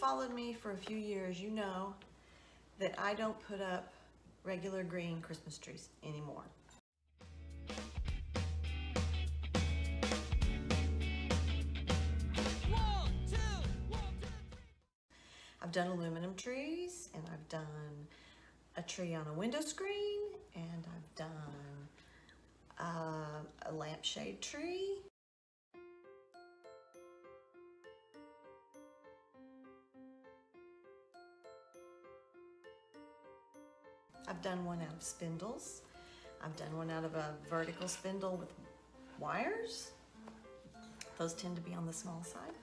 followed me for a few years, you know that I don't put up regular green Christmas trees anymore. I've done aluminum trees, and I've done a tree on a window screen, and I've done a lampshade tree. I've done one out of spindles. I've done one out of a vertical spindle with wires. Those tend to be on the small side.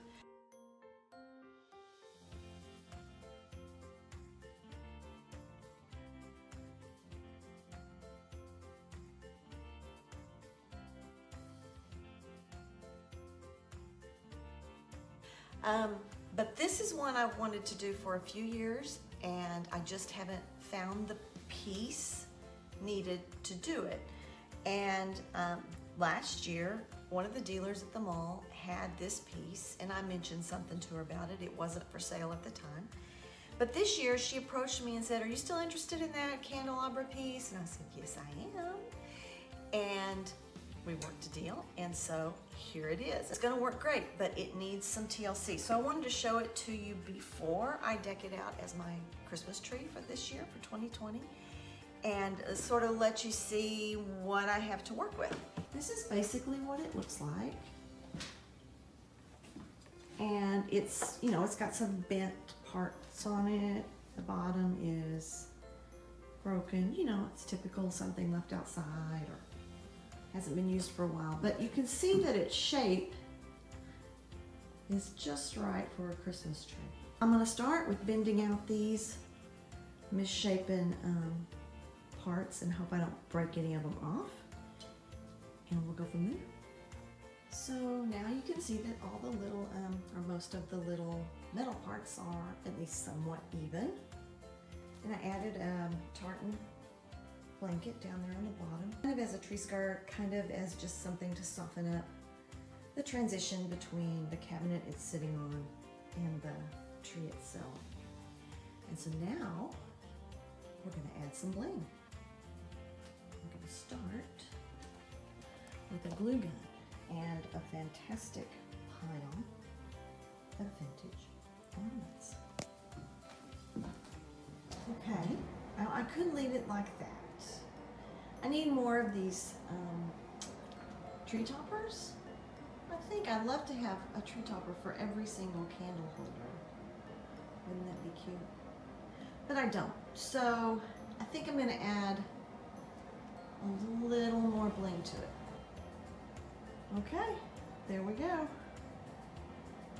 But this is one I've wanted to do for a few years, and I just haven't found the piece needed to do it. And last year, one of the dealers at the mall had this piece, and I mentioned something to her about it. It wasn't for sale at the time. But this year, she approached me and said, "Are you still interested in that candelabra piece?" And I said, "Yes, I am." And we worked a deal, and so here it is. It's gonna work great, but it needs some TLC. So I wanted to show it to you before I deck it out as my Christmas tree for this year, for 2020, and sort of let you see what I have to work with. This is basically what it looks like. And it's, you know, it's got some bent parts on it. The bottom is broken. You know, it's typical, something left outside or hasn't been used for a while, but you can see that its shape is just right for a Christmas tree. I'm going to start with bending out these misshapen parts and hope I don't break any of them off, and we'll go from there. So now you can see that all the little, or most of the little metal parts are at least somewhat even. And I added tartan blanket down there on the bottom, kind of as a tree skirt, kind of as just something to soften up the transition between the cabinet it's sitting on and the tree itself. And so now we're going to add some bling. I'm going to start with a glue gun and a fantastic pile of vintage ornaments. Okay, now I could leave it like that. I need more of these tree toppers. I think I'd love to have a tree topper for every single candle holder. Wouldn't that be cute? But I don't. So I think I'm going to add a little more bling to it. Okay, there we go.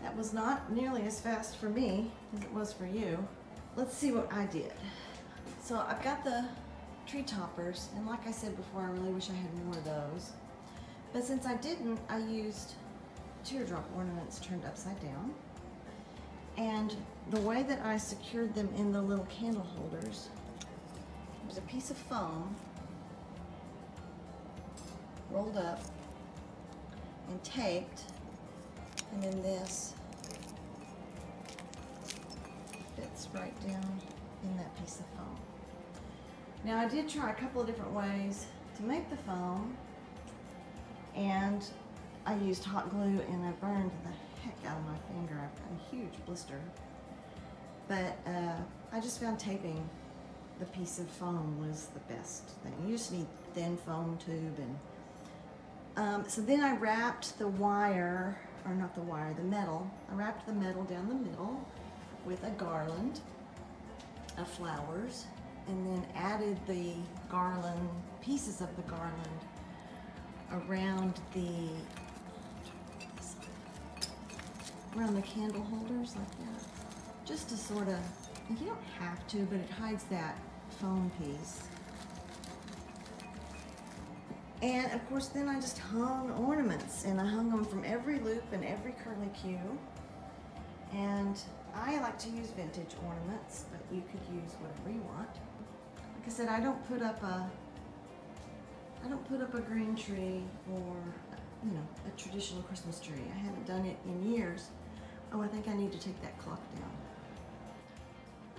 That was not nearly as fast for me as it was for you. Let's see what I did. So I've got the tree toppers, and like I said before, I really wish I had more of those. But since I didn't, I used teardrop ornaments turned upside down. And the way that I secured them in the little candle holders was a piece of foam rolled up and taped, and then this fits right down in that piece of foam. Now I did try a couple of different ways to make the foam, and I used hot glue and I burned the heck out of my finger. I've got a huge blister. But I just found taping the piece of foam was the best thing. You just need thin foam tube. And so then I wrapped the wire, or not the wire, the metal. I wrapped the metal down the middle with a garland of flowers, and then added the garland, pieces of the garland around the candle holders like that. Just to sort of, you don't have to, but it hides that foam piece. And of course then I just hung ornaments, and I hung them from every loop and every curlicue. And I like to use vintage ornaments, but you could use whatever you want. Like I said, I don't put up a green tree or, you know, a traditional Christmas tree. I haven't done it in years. Oh, I think I need to take that clock down.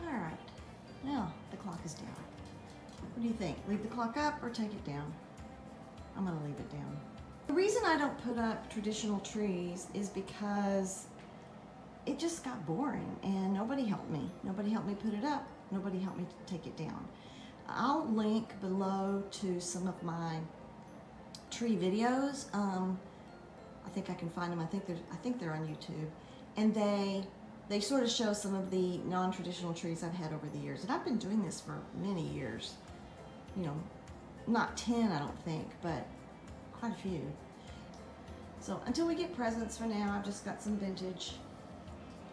All right, now the clock is down. What do you think? Leave the clock up or take it down? I'm gonna leave it down. The reason I don't put up traditional trees is because it just got boring and nobody helped me. Nobody helped me put it up. Nobody helped me take it down. I'll link below to some of my tree videos. I think I can find them. I think they're on YouTube, and they sort of show some of the non-traditional trees I've had over the years. And I've been doing this for many years. You know, not 10, I don't think, but quite a few. So until we get presents for now, I've just got some vintage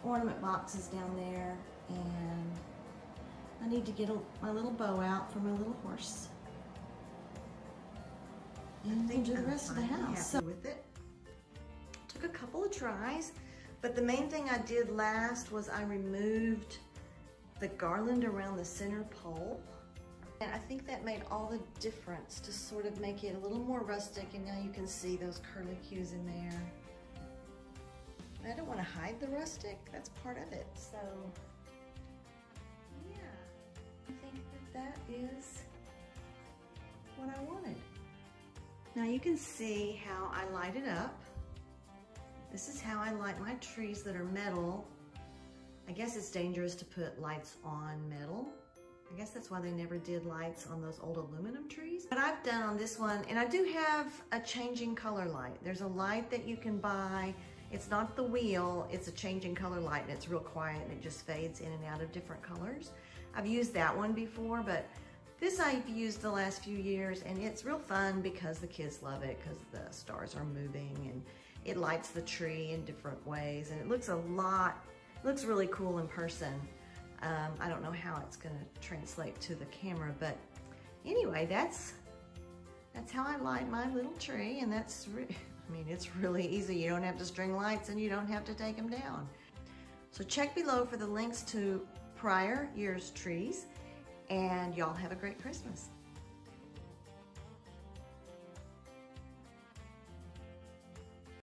ornament boxes down there, and I need to get my little bow out for my little horse. And do the rest of the house. So with it, took a couple of tries, but the main thing I did last was I removed the garland around the center pole. And I think that made all the difference to sort of make it a little more rustic, and now you can see those curlicues in there. I don't want to hide the rustic, that's part of it. So, yeah, I think that is what I wanted. Now you can see how I light it up. This is how I light my trees that are metal. I guess it's dangerous to put lights on metal. I guess that's why they never did lights on those old aluminum trees. What I've done on this one, and I do have a changing color light. There's a light that you can buy. It's not the wheel, it's a changing color light, and it's real quiet and it just fades in and out of different colors. I've used that one before, but this I've used the last few years, and it's real fun because the kids love it because the stars are moving and it lights the tree in different ways, and it looks looks really cool in person. I don't know how it's gonna translate to the camera, but anyway, that's how I light my little tree, and I mean, it's really easy. You don't have to string lights and you don't have to take them down. So check below for the links to prior year's trees, and y'all have a great Christmas.